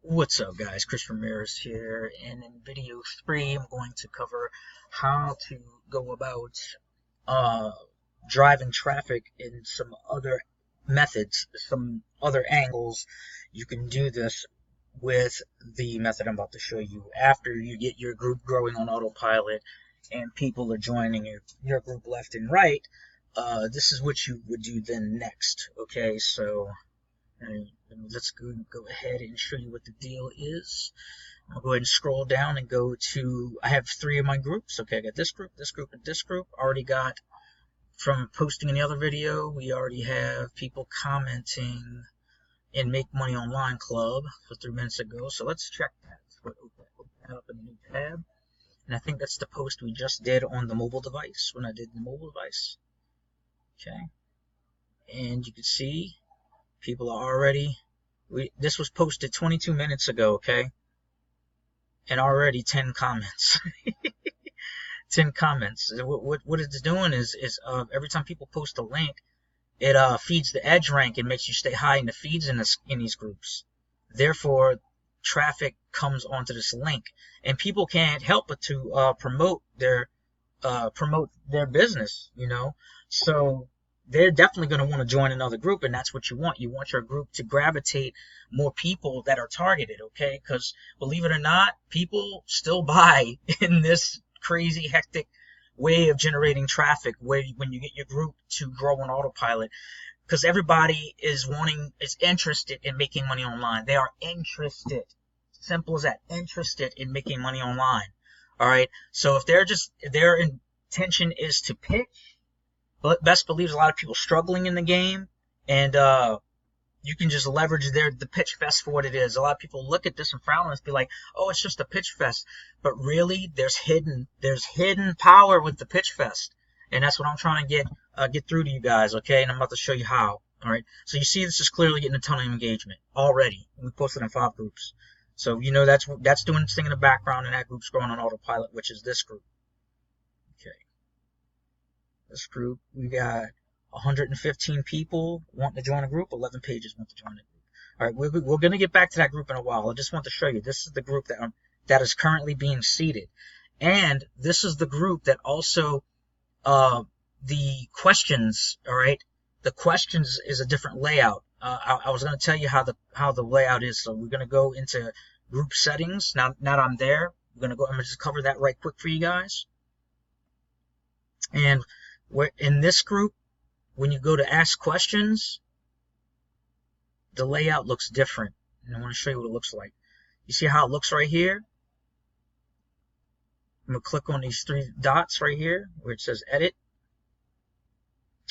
What's up, guys? Chris Ramirez here, and in video 3, I'm going to cover how to go about uh, driving traffic in some other methods, some other angles. You can do this with the method I'm about to show you. After you get your group growing on autopilot and people are joining your group left and right, this is what you would do then next. Okay, so and let's go ahead and show you what the deal is. I'll go ahead and scroll down and go to, I have 3 of my groups. Okay, I got this group, this group, and this group. Already got, from posting in the other video, we already have people commenting in Make Money Online Club for 3 minutes ago. So let's check that. Let's open that up in a new tab. And I think that's the post we just did on the mobile device, when I did the mobile device. Okay. And you can see people are already, this was posted 22 minutes ago, okay? And already 10 comments. 10 comments. What it's doing is every time people post a link, it feeds the edge rank and makes you stay high in the feeds in these groups. Therefore, traffic comes onto this link, and people can't help but to promote their business, you know. So they're definitely going to want to join another group, and that's what you want. You want your group to gravitate more people that are targeted, okay? Because believe it or not, people still buy in this crazy, hectic way of generating traffic when you get your group to grow on autopilot. Because everybody is interested in making money online. They are interested. Simple as that. Interested in making money online. All right. So if their intention is to pitch, best believe there's a lot of people struggling in the game, and you can just leverage the pitch fest for what it is. A lot of people look at this and frown and be like, "Oh, it's just a pitch fest," but really, there's hidden power with the pitch fest, and that's what I'm trying to get through to you guys. Okay, and I'm about to show you how. All right, so you see, this is clearly getting a ton of engagement already. We posted in 5 groups, so you know that's doing its thing in the background, and that group's growing on autopilot, which is this group. Okay. This group, we got 115 people want to join a group, 11 pages want to join a group. All right, we're going to get back to that group in a while. I just want to show you, this is the group that is currently being seeded. And this is the group that also, the questions, all right, the questions is a different layout. I was going to tell you how the layout is. So we're going to go into group settings. Now that I'm there, I'm going to just cover that right quick for you guys. And in this group, when you go to ask questions, the layout looks different. And I want to show you what it looks like. You see how it looks right here? I'm going to click on these 3 dots right here where it says edit.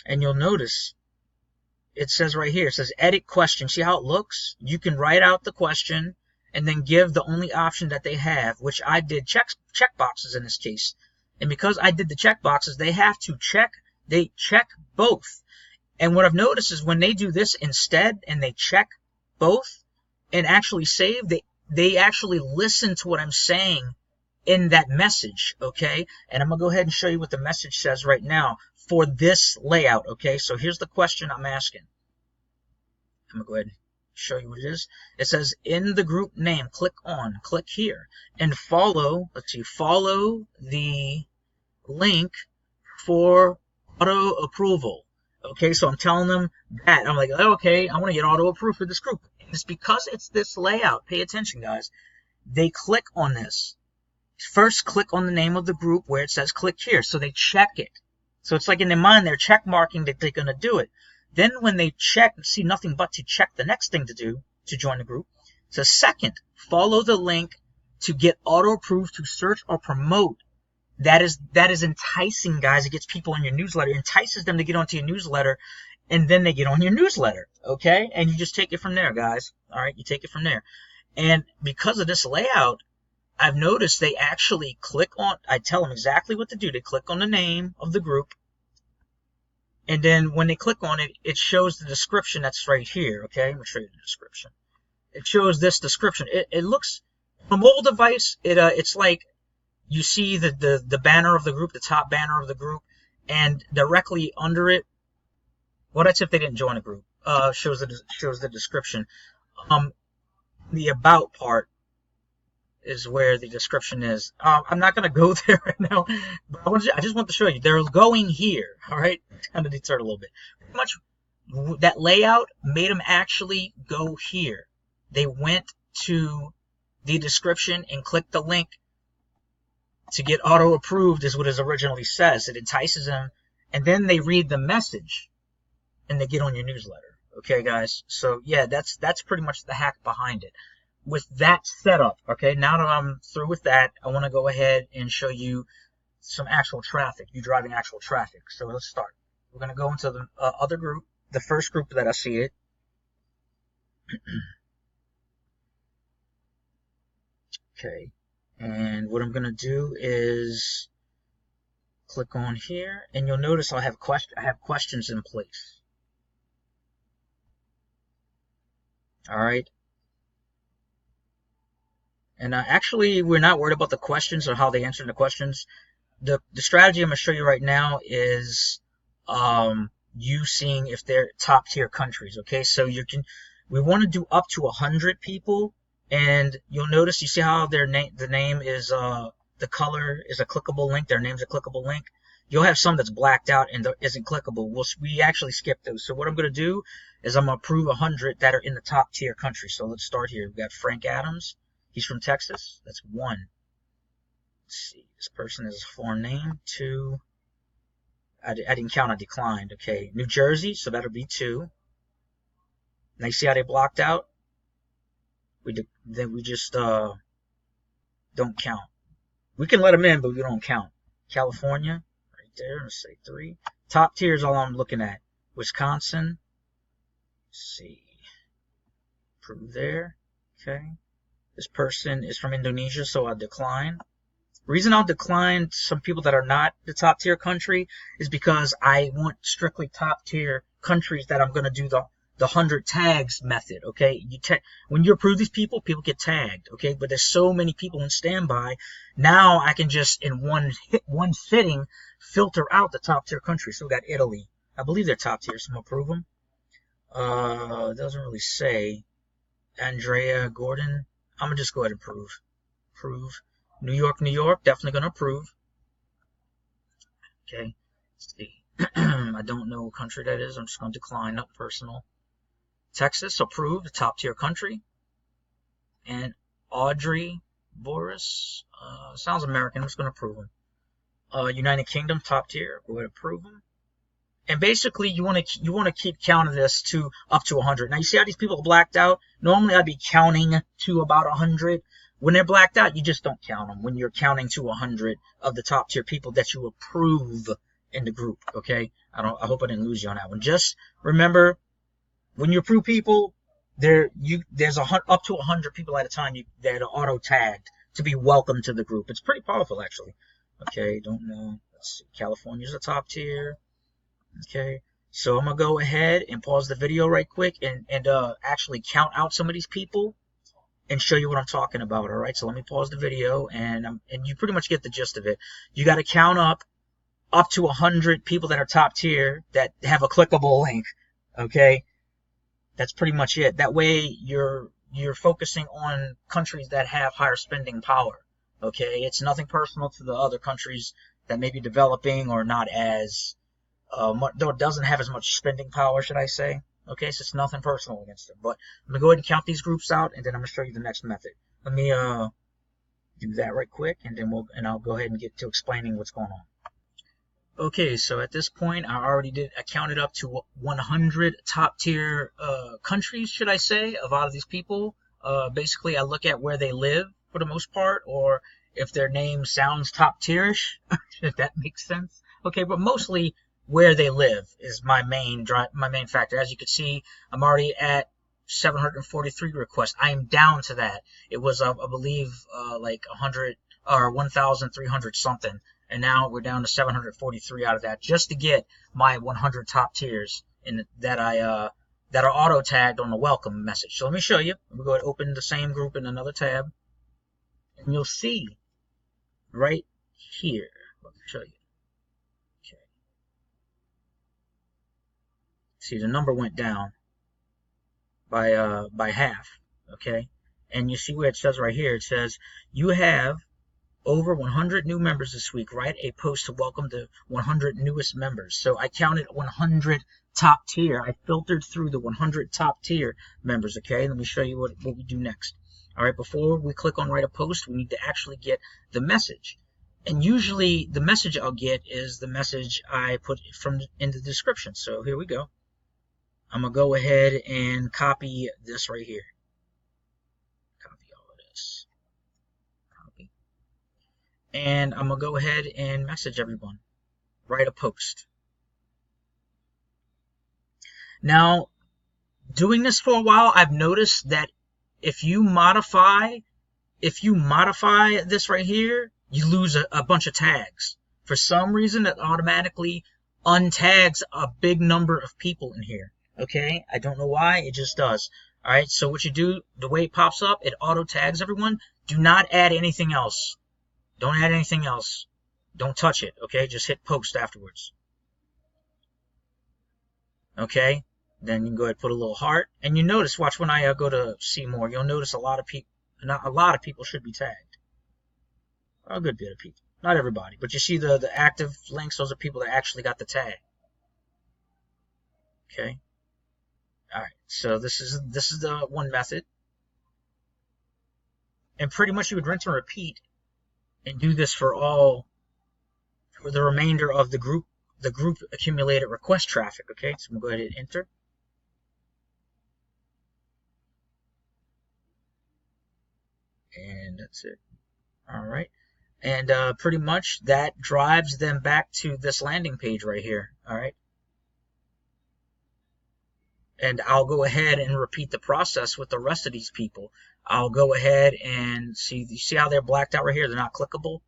And you'll notice it says right here, it says edit question. See how it looks? You can write out the question and then give the only option that they have, which I did check boxes in this case. And because I did the check boxes, they check both. And what I've noticed is when they do this instead and they check both and actually save, they actually listen to what I'm saying in that message, okay? And I'm going to go ahead and show you what the message says right now for this layout, okay? So here's the question I'm asking. I'm going to go ahead and show you what it is. It says, in the group name, click here, and follow the link for auto approval. Okay, so I'm telling them that. I'm like, okay, I want to get auto approved for this group. And it's because it's this layout. Pay attention, guys. They click on this. First, click on the name of the group where it says click here. So they check it. So it's like in their mind, they're check marking that they're going to do it. Then when they check, see nothing but to check the next thing to do to join the group. So second, follow the link to get auto approved to search or promote. That is enticing, guys. It gets people on your newsletter. It entices them to get onto your newsletter, and then they get on your newsletter, okay? And you just take it from there, guys. All right, you take it from there. And because of this layout, I've noticed they actually click on, I tell them exactly what to do. They click on the name of the group, and then when they click on it, it shows the description that's right here, okay? Let me show you the description. It shows this description. It looks, on a mobile device, it's like, you see the banner of the group, the top banner of the group, and directly under it, well, that's if they didn't join a group, shows the description. the about part is where the description is. I'm not going to go there right now, but I just want to show you. They're going here, all right? Kind of deterred a little bit. Pretty much that layout made them actually go here. They went to the description and clicked the link to get auto-approved is what it originally says. It entices them, and then they read the message, and they get on your newsletter. Okay, guys? So, yeah, that's pretty much the hack behind it. With that setup, okay, now that I'm through with that, I want to go ahead and show you some actual traffic, you driving actual traffic. So let's start. We're going to go into the other group, the first group that I see it. Okay, and what I'm going to do is click on here, and you'll notice I have questions in place. All right. And actually, we're not worried about the questions or how they answer the questions. The strategy I'm going to show you right now is you seeing if they're top tier countries. Okay, so we want to do up to 100 people, and you'll notice, you see how the name is the color is a clickable link. Their name's a clickable link. You'll have some that's blacked out and isn't clickable. We actually skip those. So what I'm going to do is I'm going to approve 100 that are in the top tier countries. So let's start here. We've got Frank Adams. He's from Texas. That's 1. Let's see. This person is a foreign name. 2. I didn't count. I declined. Okay. New Jersey. So that'll be 2. Now you see how they blocked out? Then we just don't count. We can let them in, but we don't count. California. Right there. Let's say 3. Top tier is all I'm looking at. Wisconsin. Let's see. Approve there. Okay. This person is from Indonesia, so I'll decline. The reason I'll decline some people that are not the top tier country is because I want strictly top tier countries that I'm going to do the 100 tags method. Okay, when you approve these people get tagged. Okay, but there's so many people in standby. Now I can just in one sitting filter out the top tier countries. So we got Italy. I believe they're top tier, so I'm gonna approve them. It doesn't really say. Andrea Gordon. I'm going to just go ahead and approve. New York, definitely going to approve. Okay, let's see. I don't know what country that is. I'm just going to decline, not personal. Texas, approve, the top tier country. And Audrey Boris, sounds American. I'm just going to approve him. United Kingdom, top tier. Go ahead and approve him. And basically, you want to keep counting this to up to 100. Now, you see how these people are blacked out? Normally, I'd be counting to about 100. When they're blacked out, you just don't count them. When you're counting to 100 of the top tier people that you approve in the group, okay? I hope I didn't lose you on that one. Just remember, when you approve people, there's up to 100 people at a time that are auto tagged to be welcomed to the group. It's pretty powerful, actually. Okay, don't know. Let's see. California's a top tier. Okay, so I'm gonna go ahead and pause the video right quick and actually count out some of these people and show you what I'm talking about. All right, so let me pause the video and you pretty much get the gist of it. You got to count up to 100 people that are top tier that have a clickable link. Okay, that's pretty much it. That way you're focusing on countries that have higher spending power. Okay, it's nothing personal to the other countries that may be developing or not as though it doesn't have as much spending power, should I say. Okay, so it's nothing personal against it. But I'm going to go ahead and count these groups out, and then I'm going to show you the next method. Let me do that right quick, and then I'll go ahead and get to explaining what's going on. Okay, so at this point, I counted up to 100 top tier countries, should I say, of all of these people. Basically, I look at where they live for the most part, or if their name sounds top tierish, if that makes sense. Okay, but mostly where they live is my main factor. As you can see, I'm already at 743 requests. I am down to that. It was, I believe, like 100 or 1,300 something, and now we're down to 743 out of that, just to get my 100 top tiers that are auto tagged on the welcome message. So let me show you. Let me go ahead and open the same group in another tab, and you'll see right here. Let me show you. See, the number went down by half, okay? And you see where it says right here, it says, you have over 100 new members this week. Write a post to welcome the 100 newest members. So I counted 100 top tier. I filtered through the 100 top tier members, okay? Let me show you what we do next. All right, before we click on write a post, we need to actually get the message. And usually the message I'll get is the message I put in the description. So here we go. I'm going to go ahead and copy this right here. Copy all of this. Copy. And I'm going to go ahead and message everyone. Write a post. Now, doing this for a while, I've noticed that if you modify this right here, you lose a bunch of tags. For some reason, it automatically untags a big number of people in here. Okay, I don't know why, it just does. All right, so what you do, the way it pops up, it auto tags everyone. Do not add anything else. Don't add anything else. Don't touch it. Okay, just hit post afterwards. Okay, then you can go ahead and put a little heart, and you notice. Watch when I go to see more. You'll notice a lot of people. Not a lot of people should be tagged. A good bit of people. Not everybody, but you see the active links. Those are people that actually got the tag. Okay. All right, so this is the one method, and pretty much you would rinse and repeat, and do this for the remainder of the group accumulated request traffic. Okay, so I'm gonna go ahead and enter, and that's it. All right, and pretty much that drives them back to this landing page right here. All right. And I'll go ahead and repeat the process with the rest of these people. I'll go ahead and see how they're blacked out right here? They're not clickable.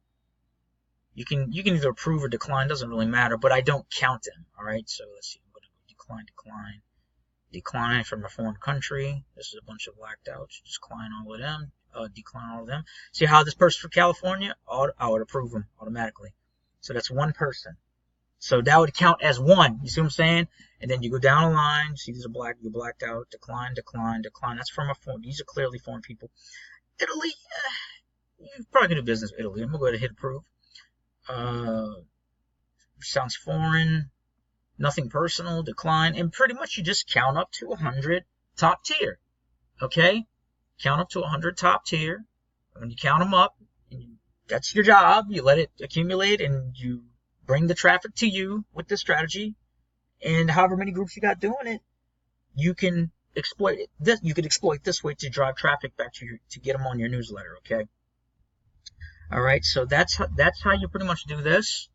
You can either approve or decline, doesn't really matter, but I don't count them. All right, so let's see. Decline from a foreign country. This is a bunch of blacked outs. Decline all of them. Decline all of them. See how this person from California? I would approve them automatically. So that's one person. So that would count as one. You see what I'm saying? And then you go down the line. See, these are you're blacked out. Decline, decline, decline. That's from a foreign. These are clearly foreign people. Italy, you're probably going to do business with Italy. I'm going to go ahead and hit approve. Sounds foreign. Nothing personal. Decline. And pretty much you just count up to 100 top tier. Okay? Count up to 100 top tier. When you count them up, that's your job. You let it accumulate and you bring the traffic to you with this strategy, and however many groups you got doing it, you can exploit this. You can exploit this way to drive traffic back to get them on your newsletter. Okay. All right. So that's how you pretty much do this.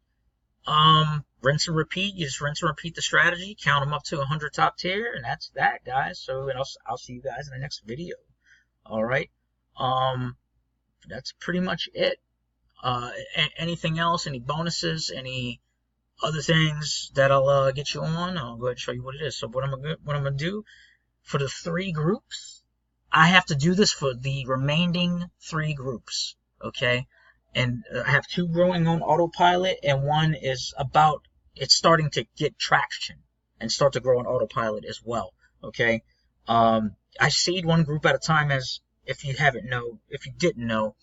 Rinse and repeat. You just rinse and repeat the strategy. Count them up to 100 top tier, and that's that, guys. So I'll see you guys in the next video. All right. That's pretty much it. Anything else, any bonuses, any other things that I'll get you on, I'll go ahead and show you what it is. So what I'm gonna do for the 3 groups, I have to do this for the remaining 3 groups, okay? And I have 2 growing on autopilot, and one is it's starting to get traction and start to grow on autopilot as well, okay? I seed 1 group at a time, as if you didn't know,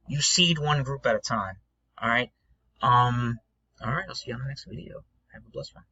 you seed 1 group at a time. All right. All right. I'll see you on the next video. Have a blessed one.